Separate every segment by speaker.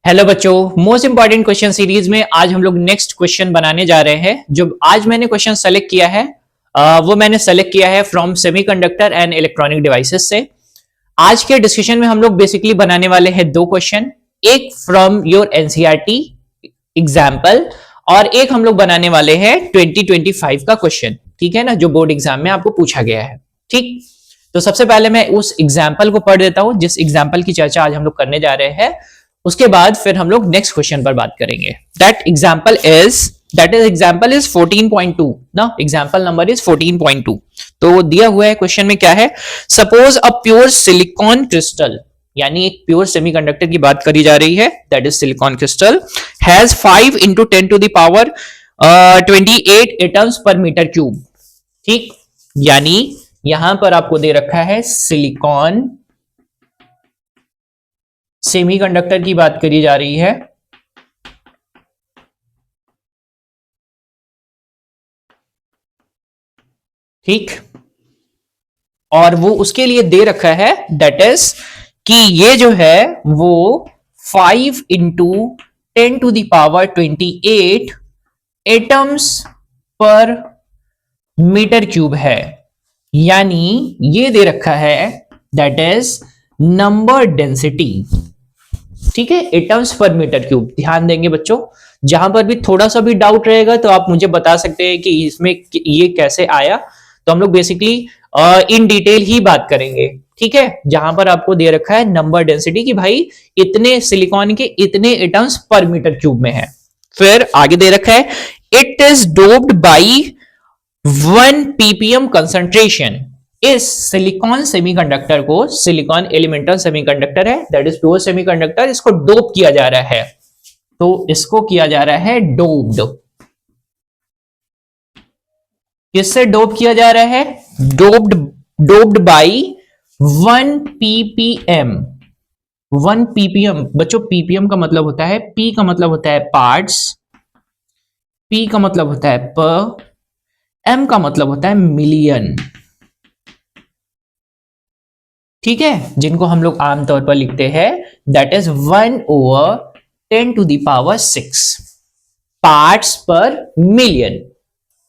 Speaker 1: Hello बच्चों, most important question series में आज हम लोग नेक्स्ट क्वेश्चन बनाने जा रहे हैं। जो आज मैंने क्वेश्चन सेलेक्ट किया है वो मैंने सेलेक्ट किया है from semiconductor and electronic devices से। आज के डिस्कशन में हम लोग बेसिकली बनाने वाले हैं दो क्वेश्चन, एक फ्रॉम योर एनसीईआरटी एग्जाम्पल और एक हम लोग बनाने वाले हैं 2025 का क्वेश्चन, ठीक है ना, जो बोर्ड एग्जाम में आपको पूछा गया है। ठीक, तो सबसे पहले मैं उस एग्जाम्पल को पढ़ देता हूं जिस एग्जाम्पल की चर्चा आज हम लोग करने जा रहे हैं। उसके बाद फिर हम लोग नेक्स्ट क्वेश्चन पर बात करेंगे। दैट एग्जाम्पल इज 14.2 ना, एग्जाम्पल नंबर इज 14.2। तो दिया हुआ है क्वेश्चन में क्या है, suppose a pure silicon crystal, यानी एक प्योर सेमीकंडक्टर की बात करी जा रही है, that is silicon crystal has 5 into 10 to the power 28 atoms per metre cube. ठीक, यानी यहां पर आपको दे रखा है सिलिकॉन सेमीकंडक्टर की बात करी जा रही है। ठीक, और वो उसके लिए दे रखा है दैट इज कि ये जो है वो 5 into 10 to the power 28 atoms per metre cube है, यानी ये दे रखा है दैट इज नंबर डेंसिटी। ठीक है, एटम्स पर मीटर क्यूब। ध्यान देंगे बच्चों, जहां पर भी थोड़ा सा भी डाउट रहेगा तो आप मुझे बता सकते हैं कि इसमें ये कैसे आया, तो हम लोग बेसिकली इन डिटेल ही बात करेंगे। ठीक है, जहां पर आपको दे रखा है नंबर डेंसिटी कि भाई इतने सिलिकॉन के इतने एटम्स पर मीटर क्यूब में है। फिर आगे दे रखा है it is doped by 1 ppm concentration. इस सिलिकॉन सेमीकंडक्टर को, सिलिकॉन एलिमेंटल सेमीकंडक्टर है, दैट इज प्योर सेमीकंडक्टर, इसको डोप किया जा रहा है। तो इसको किया जा रहा है डोप्ड। किससे डोप किया जा रहा है? Doped by 1 ppm। 1 ppm बच्चों, ppm का मतलब होता है, p का मतलब होता है पार्ट्स, p का मतलब होता है पर, m का मतलब होता है मिलियन। ठीक है, जिनको हम लोग आमतौर पर लिखते हैं that is 1/10 to the power 6 parts पर मिलियन।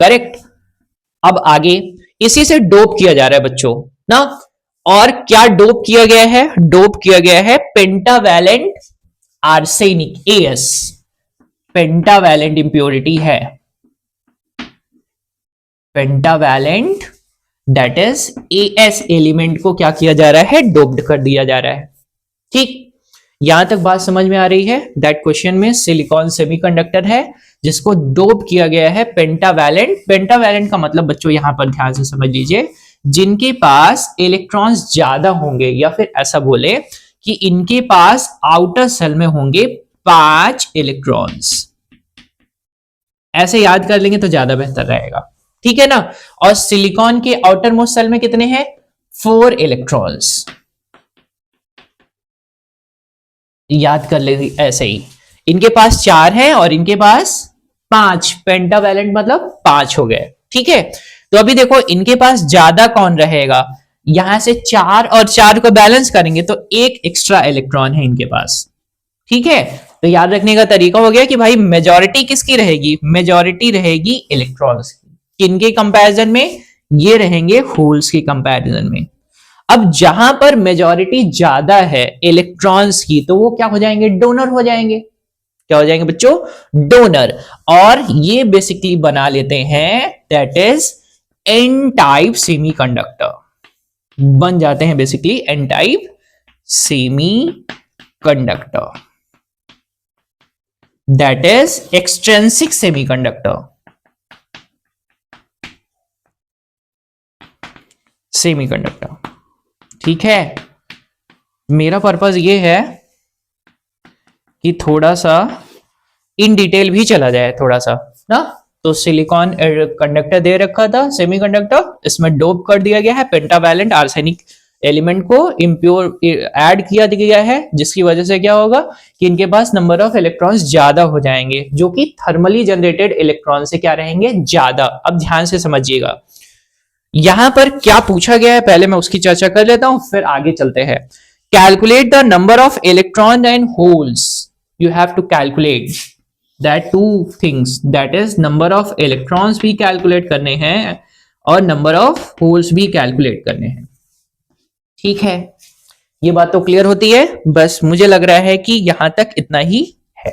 Speaker 1: करेक्ट। अब आगे इसी से डोप किया जा रहा है बच्चों ना, और क्या डोप किया गया है? डोप किया गया है pentavalent arsenic, AS, pentavalent impurity है, pentavalent that is AS element को क्या किया जा रहा है? डोप्ड कर दिया जा रहा है। ठीक, यहां तक बात समझ में आ रही है? दैट क्वेश्चन में सिलिकॉन सेमीकंडक्टर है जिसको डोप किया गया है पेंटावैलेंट। पेंटावैलेंट का मतलब बच्चों यहां पर ध्यान से समझ लीजिए, जिनके पास इलेक्ट्रॉन्स ज्यादा होंगे, या फिर ऐसा बोले कि इनके पास आउटर सेल में होंगे 5 इलेक्ट्रॉन्स। ऐसे याद कर लेंगे तो ज्यादा बेहतर रहेगा। ठीक है ना। और सिलिकॉन के आउटर मोस्ट सेल में कितने हैं? 4 इलेक्ट्रॉन्स। याद कर ले ऐसे ही, इनके पास 4 हैं और इनके पास 5, पेंटावैलेंट मतलब 5 हो गए। ठीक है, तो अभी देखो इनके पास ज्यादा कौन रहेगा? यहां से 4 और 4 को बैलेंस करेंगे तो एक एक्स्ट्रा इलेक्ट्रॉन है इनके पास। ठीक है, तो याद रखने का तरीका हो गया कि भाई मेजॉरिटी किसकी रहेगी? मेजॉरिटी रहेगी इलेक्ट्रॉन्स की। किनके कंपैरिजन में? ये रहेंगे होल्स के कंपैरिजन में। अब जहां पर मेजॉरिटी ज्यादा है इलेक्ट्रॉन्स की, तो वो क्या हो जाएंगे? डोनर हो जाएंगे। क्या हो जाएंगे बच्चों? डोनर। और ये बेसिकली बना लेते हैं that is N type semiconductor, बन जाते हैं basically N type semiconductor, that is extrinsic semiconductor, semiconductor. ठीक है, मेरा पर्पस ये है कि थोड़ा सा इन डिटेल भी चला जाए थोड़ा सा ना। तो सिलिकॉन कंडक्टर दे रखा था सेमीकंडक्टर, इसमें डोप कर दिया गया है पेंटावैलेंट आर्सेनिक एलिमेंट को, इंप्योर ऐड किया गया है, जिसकी वजह से क्या होगा कि इनके पास नंबर ऑफ इलेक्ट्रॉन्स ज्यादा हो जाएंगे, जो कि थर्मली जनरेटेड इलेक्ट्रॉन से क्या रहेंगे? ज्यादा। अब ध्यान से समझिएगा यहां पर क्या पूछा गया है, पहले मैं उसकी चर्चा कर लेता हूं, फिर आगे चलते हैं। Calculate the number of electron and holes you have to calculate that two things, that is number of electrons भी calculate करने हैं और number of holes भी calculate करने हैं। ठीक है, ये बात तो क्लियर होती है। बस मुझे लग रहा है कि यहां तक इतना ही है।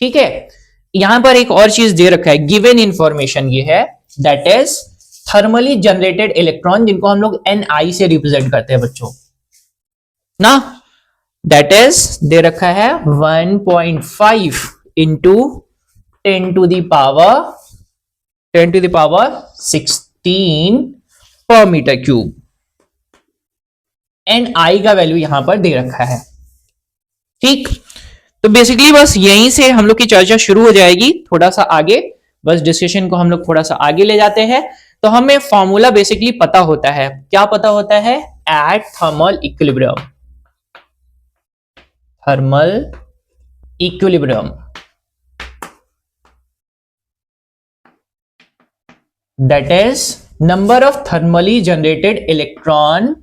Speaker 1: ठीक है, यहां पर एक और चीज दे रखा है, गिवन इंफॉर्मेशन ये है, that is thermally generated electron, जिनको हम लोग Ni से रिप्रेजेंट करते हैं बच्चों ना। दैट इज दे रखा है 1.5 into 10 to the power 16 per metre cube. Ni का वैल्यू यहां पर दे रखा है। ठीक, तो बेसिकली बस यहीं से हम लोग की चर्चा शुरू हो जाएगी। थोड़ा सा आगे बस डिस्कशन को हम लोग थोड़ा सा आगे ले जाते हैं। तो हमें फॉर्मूला बेसिकली पता होता है, क्या पता होता है? At thermal equilibrium, thermal equilibrium that is number of thermally generated electron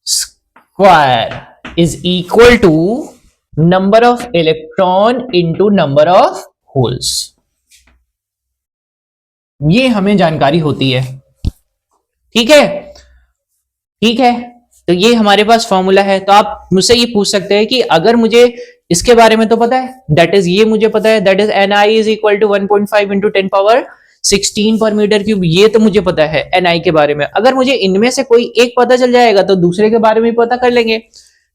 Speaker 1: square is equal to number of electron into number of holes. ये हमें जानकारी होती है। ठीक है, ठीक है, तो ये हमारे पास फॉर्मूला है। तो आप मुझसे ये पूछ सकते हैं कि अगर मुझे इसके बारे में तो पता है, दैट इज ये मुझे पता है, that is Ni is equal to 1.5 into 10 power 16 per metre cube, ये तो मुझे पता है Ni के बारे में। अगर मुझे इनमें से कोई एक पता चल जाएगा तो दूसरे के बारे में पता कर लेंगे।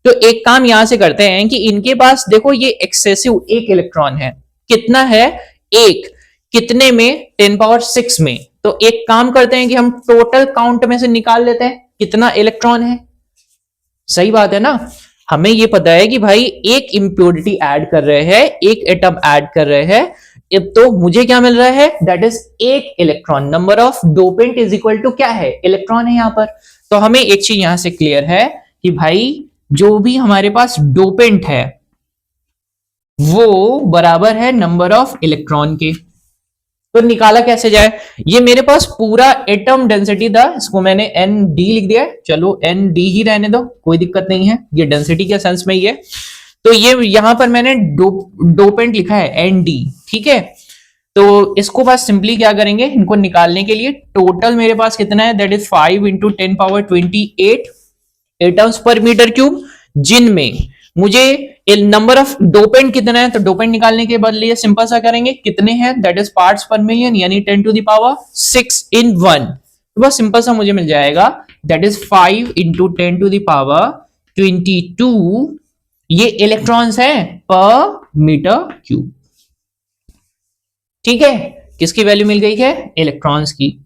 Speaker 1: तो एक काम यहां से करते हैं कि इनके पास देखो ये एक्सेसिव एक इलेक्ट्रॉन है, कितना है? एक, कितने में? 10 पावर 6 में। तो एक काम करते हैं कि हम टोटल काउंट में से निकाल लेते हैं कितना इलेक्ट्रॉन है। सही बात है ना, हमें ये पता है कि भाई एक इंप्योरिटी ऐड कर रहे हैं, एक एटम ऐड कर रहे हैं, तो मुझे क्या मिल रहा है? दैट इज एक electron. Number of dopant is equal to क्या है? इलेक्ट्रॉन है यहां पर। तो हमें एक चीज यहां से क्लियर है कि भाई जो भी हमारे पास डोपेंट है वो बराबर है नंबर ऑफ इलेक्ट्रॉन के। तो निकाला कैसे जाए? ये मेरे पास पूरा एटम डेंसिटी था, इसको मैंने ND लिख दिया है। चलो ND ही रहने दो, कोई दिक्कत नहीं है, ये डेंसिटी के सेंस में ही है। तो ये यहां पर मैंने डोपेंट लिखा है ND। ठीक है, तो इसको बस सिंपली क्या करेंगे, इनको निकालने के लिए टोटल मेरे पास कितना है? That is 5 into 10 power 28 atoms per metre cube, जिनमें मुझे नंबर ऑफ डोपेंट कितना है। तो डोपेंट निकालने के बदले सिंपल सा करेंगे, कितने हैं? दैट इज पार्ट्स पर मिलियन, यानी 10 टू द पावर 6 इन 1। तो बस सिंपल सा मुझे मिल जाएगा, that is 5 into 10 to the power 22 ये इलेक्ट्रॉन्स हैं पर मीटर क्यूब। ठीक है, किसकी वैल्यू मिल गई है? इलेक्ट्रॉन्स की।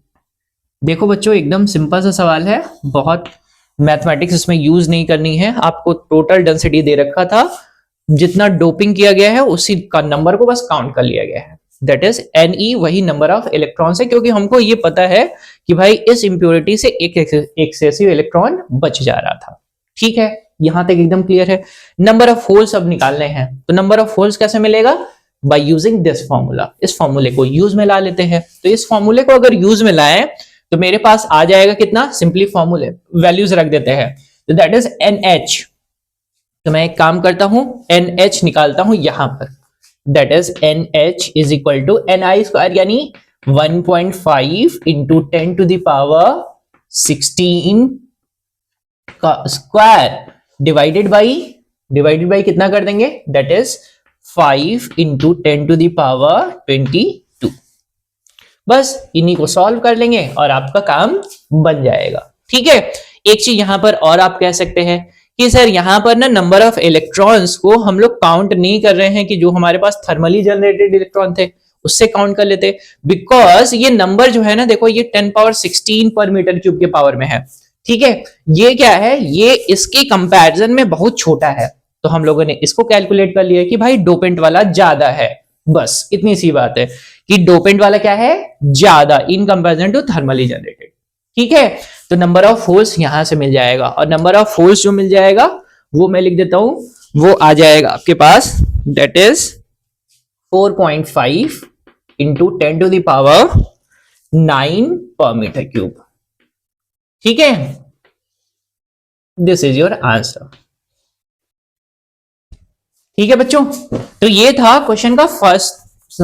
Speaker 1: देखो बच्चों, एकदम सिंपल सा सवाल है, बहुत मैथमेटिक्स इसमें यूज नहीं करनी है। आपको टोटल डेंसिटी दे रखा था, जितना डोपिंग किया गया है उसी का नंबर को बस काउंट कर लिया गया है। दैट इज Ne वही नंबर ऑफ इलेक्ट्रॉन्स है, क्योंकि हमको ये पता है कि भाई इस इंप्योरिटी से एक एक्सेसिव इलेक्ट्रॉन बच जा रहा था। ठीक है, यहां तक एकदम क्लियर है। नंबर ऑफ होल्स अब निकालने हैं, तो नंबर ऑफ होल्स कैसे मिलेगा? By using this formula. इस फॉर्मूले को यूज में ला लेते हैं। तो इस फॉर्मूले को अगर यूज में लाएं तो मेरे पास आ जाएगा कितना? सिंपली फॉर्मूले वैल्यूज रख देते हैं। तो दैट इज NH। तो मैं एक काम करता हूं, NH निकालता हूं यहां पर। That is NH is equal to Ni square, यानी 1.5 इंटू 10 टू द पावर 16 का स्क्वायर डिवाइडेड बाई कितना कर देंगे? That is 5 into 10 to the power 22। बस इन्हीं को सॉल्व कर लेंगे और आपका काम बन जाएगा। ठीक है, एक चीज यहां पर और आप कह सकते हैं कि सर यहां पर ना नंबर ऑफ इलेक्ट्रॉन्स को हम लोग काउंट नहीं कर रहे हैं कि जो हमारे पास थर्मली जनरेटेड इलेक्ट्रॉन थे उससे काउंट कर लेते, बिकॉज ये नंबर जो है ना, देखो ये 10 पावर 16 पर मीटर क्यूब के पावर में है। ठीक है, ये क्या है? ये इसके कंपैरिजन में बहुत छोटा है। तो हम लोगों ने इसको कैलकुलेट कर लिया कि भाई डोपेंट वाला ज्यादा है। बस इतनी सी बात है कि डोपेंट वाला क्या है? ज्यादा in comparison to thermally generated. ठीक है, तो नंबर ऑफ होल्स यहां से मिल जाएगा, और नंबर ऑफ होल्स जो मिल जाएगा वो मैं लिख देता हूं, वो आ जाएगा आपके पास, that is 4.5 into 10 to the power 9 पर मीटर क्यूब। ठीक है, दिस इज योर आंसर। ठीक है बच्चों, तो ये था क्वेश्चन का फर्स्ट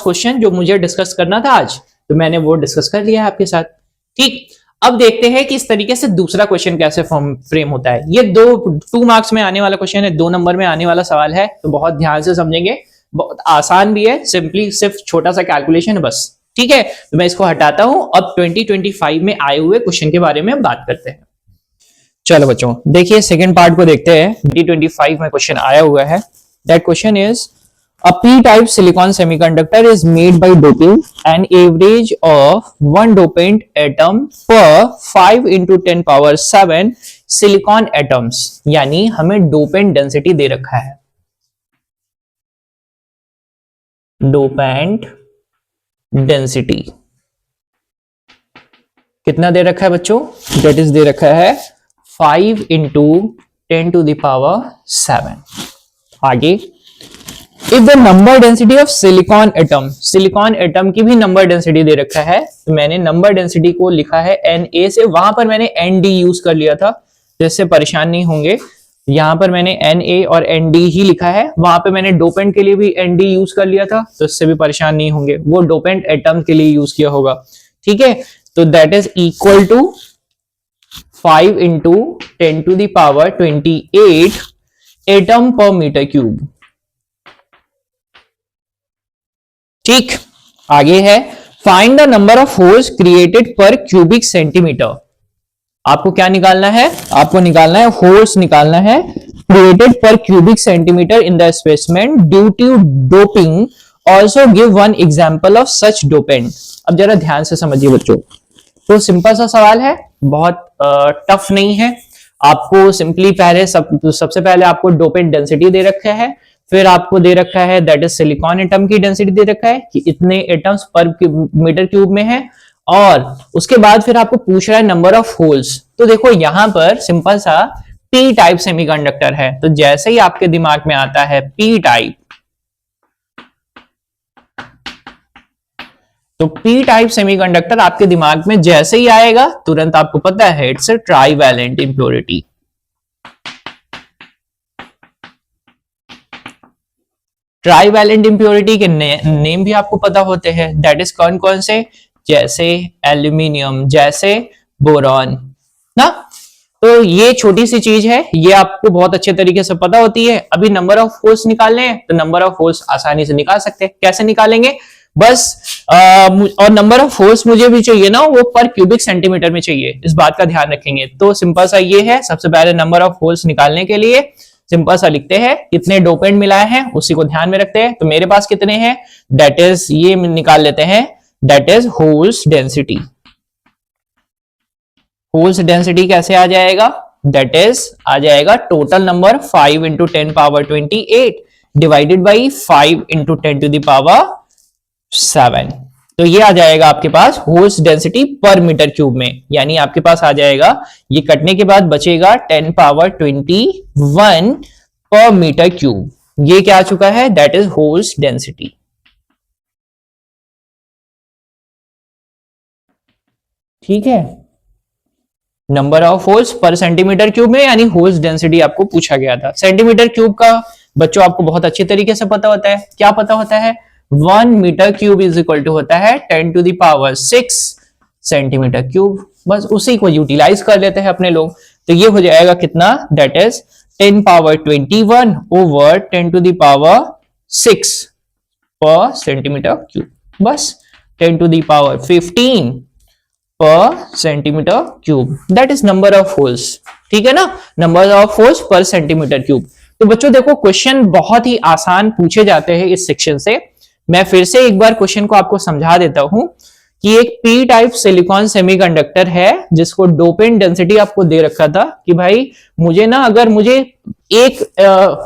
Speaker 1: क्वेश्चन जो मुझे डिस्कस करना था आज, तो मैंने वो डिस्कस कर लिया है आपके साथ। ठीक, अब देखते हैं कि इस तरीके से दूसरा क्वेश्चन कैसे फ्रेम होता है। ये 2 मार्क्स में आने वाला क्वेश्चन है, 2 नंबर में आने वाला सवाल है, तो बहुत ध्यान से समझेंगे। बहुत आसान भी है, सिंपली सिर्फ छोटा सा कैलकुलेशन है बस। ठीक है, तो मैं इसको हटाता हूं। अब 2025 में आए हुए क्वेश्चन के बारे में बात करते हैं। चलो बच्चों, देखिए सेकंड पार्ट को देखते हैं। 2025 में क्वेश्चन आया हुआ है। That question is a p-type silicon semiconductor is made by doping an average of 1 dopant atom per 5 into 10 power 7 silicon atoms। यानी हमें डोपेंट डेंसिटी दे रखा है, डोपेंट डेंसिटी कितना दे रखा है बच्चों? दैट इज दे रखा है 5 into 10 to the power 7। आगे, if the number density of silicon atom, silicon atom की भी नंबर डेंसिटी दे रखा है, तो मैंने नंबर डेंसिटी को लिखा है Na से, वहां पर मैंने Nd यूज कर लिया था, जिससे परेशान नहीं होंगे। यहां पर मैंने Na और Nd ही लिखा है, वहां पे मैंने डोपेंट के लिए भी Nd यूज कर लिया था, तो इससे भी परेशान नहीं होंगे, वो डोपेंट एटम के लिए यूज किया होगा। ठीक है, तो that is equal to 5 into 10 to the power 28 atom per metre cube. ठीक, आगे है find the number of holes created per cubic centimetre. आपको क्या निकालना है? आपको निकालना है होल्स निकालना है created per cubic centimetre in the specimen due to doping. Also give one example of such dopant. अब जरा ध्यान से समझिए बच्चों, तो सिंपल सा सवाल है, बहुत टफ नहीं है। आपको सिंपली पहले सबसे पहले आपको डोपेंट डेंसिटी दे रखा है, फिर आपको दे रखा है दैट इज सिलिकॉन एटम की डेंसिटी दे रखा है कि इतने एटम्स पर मीटर क्यूब में है, और उसके बाद फिर आपको पूछ रहा है नंबर ऑफ होल्स। तो देखो यहां पर सिंपल सा पी टाइप सेमीकंडक्टर है, तो जैसे ही आपके दिमाग में आता है पी टाइप, तो पी टाइप सेमीकंडक्टर आपके दिमाग में जैसे ही आएगा तुरंत आपको पता है it's a trivalent impurity. Trivalent impurity के नेम भी आपको पता होते हैं, दैट इज कौन कौन से? जैसे एल्यूमिनियम, जैसे बोरॉन ना। तो ये छोटी सी चीज है, ये आपको बहुत अच्छे तरीके से पता होती है। अभी नंबर ऑफ होल्स निकालने हैं, तो नंबर ऑफ होल्स आसानी से निकाल सकते हैं। कैसे निकालेंगे? बस और नंबर ऑफ होल्स मुझे भी चाहिए ना, वो पर क्यूबिक सेंटीमीटर में चाहिए, इस बात का ध्यान रखेंगे। तो सिंपल सा ये है, सबसे पहले नंबर ऑफ होल्स निकालने के लिए सिंपल सा लिखते हैं कितने डोपेंट मिलाए हैं, उसी को ध्यान में रखते हैं। तो मेरे पास कितने हैं, दैट इज ये निकाल लेते हैं, that is holes density. Holes density कैसे आ जाएगा? दैट इज आ जाएगा total number 5 into 10 power 28 divided by 5 into 10 to the power 7। तो ये आ जाएगा आपके पास होल्स डेंसिटी पर मीटर क्यूब में, यानी आपके पास आ जाएगा, ये कटने के बाद बचेगा 10 power 21 पर मीटर क्यूब। ये क्या आ चुका है? That is holes density. ठीक है, नंबर ऑफ होल्स पर सेंटीमीटर क्यूब में, यानी होल्स डेंसिटी आपको पूछा गया था। सेंटीमीटर क्यूब का बच्चों आपको बहुत अच्छे तरीके से पता होता है। क्या पता होता है? 1 metre cube is equal to होता है 10 to the power 6 centimetre cube. बस उसी को यूटिलाइज कर लेते हैं अपने लोग। तो ये हो जाएगा कितना? That is 10 power 21 over 10 to the power 6 पर सेंटीमीटर क्यूब। बस 10 to the power 15 पर centimetre cube, that is number of holes. ठीक है ना, नंबर ऑफ होल्स पर सेंटीमीटर क्यूब। तो बच्चों देखो, क्वेश्चन बहुत ही आसान पूछे जाते हैं इस सेक्शन से। मैं फिर से एक बार क्वेश्चन को आपको समझा देता हूं कि एक पी टाइप सिलिकॉन सेमीकंडक्टर है जिसको डोपेंट डेंसिटी आपको दे रखा था कि भाई मुझे ना, अगर मुझे एक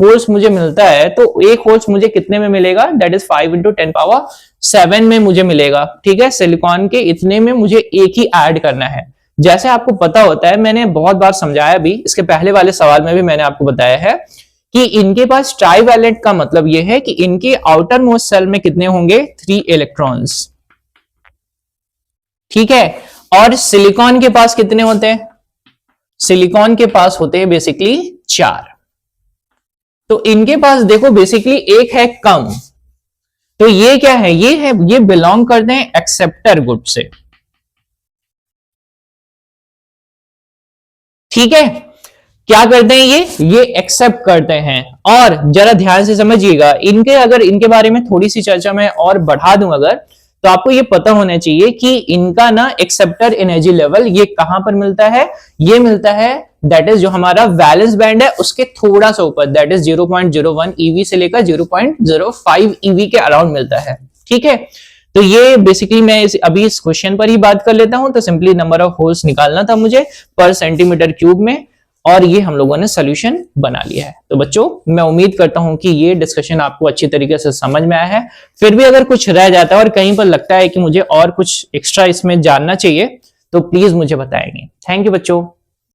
Speaker 1: होल्स मुझे मिलता है तो एक होल्स मुझे कितने में मिलेगा? दैट इज 5 into 10 power 7 में मुझे मिलेगा। ठीक है, सिलिकॉन के इतने में मुझे एक ही ऐड करना है। जैसे आपको पता होता है, मैंने बहुत बार समझाया भी, इसके पहले वाले सवाल में भी मैंने आपको बताया है कि इनके पास ट्राइवैलेंट का मतलब यह है कि इनके आउटर मोस्ट सेल में कितने होंगे? 3 इलेक्ट्रॉन्स। ठीक है, और सिलिकॉन के पास कितने होते हैं? सिलिकॉन के पास होते हैं बेसिकली 4। तो इनके पास देखो बेसिकली एक है कम, तो ये क्या है, ये बिलोंग करते हैं एक्सेप्टर ग्रुप से। ठीक है, क्या करते हैं ये एक्सेप्ट करते हैं। और जरा ध्यान से समझिएगा, इनके बारे में थोड़ी सी चर्चा मैं और बढ़ा दूं अगर, तो आपको ये पता होना चाहिए कि इनका ना एक्सेप्टर एनर्जी लेवल ये कहां पर मिलता है, ये मिलता है दैट इज जो हमारा वैलेंस बैंड है उसके थोड़ा सा ऊपर, दैट इज 0.01 ईवी से लेकर 0.05 ईवी के अराउंड मिलता है। ठीक है, तो ये बेसिकली मैं अभी इस क्वेश्चन पर ही बात कर लेता हूं। तो सिंपली नंबर ऑफ होल्स निकालना था मुझे पर सेंटीमीटर क्यूब में, और ये हम लोगों ने सोल्यूशन बना लिया है। तो बच्चों मैं उम्मीद करता हूं कि ये डिस्कशन आपको अच्छी तरीके से समझ में आया है। फिर भी अगर कुछ रह जाता है और कहीं पर लगता है कि मुझे और कुछ एक्स्ट्रा इसमें जानना चाहिए तो प्लीज मुझे बताएंगे। थैंक यू बच्चों।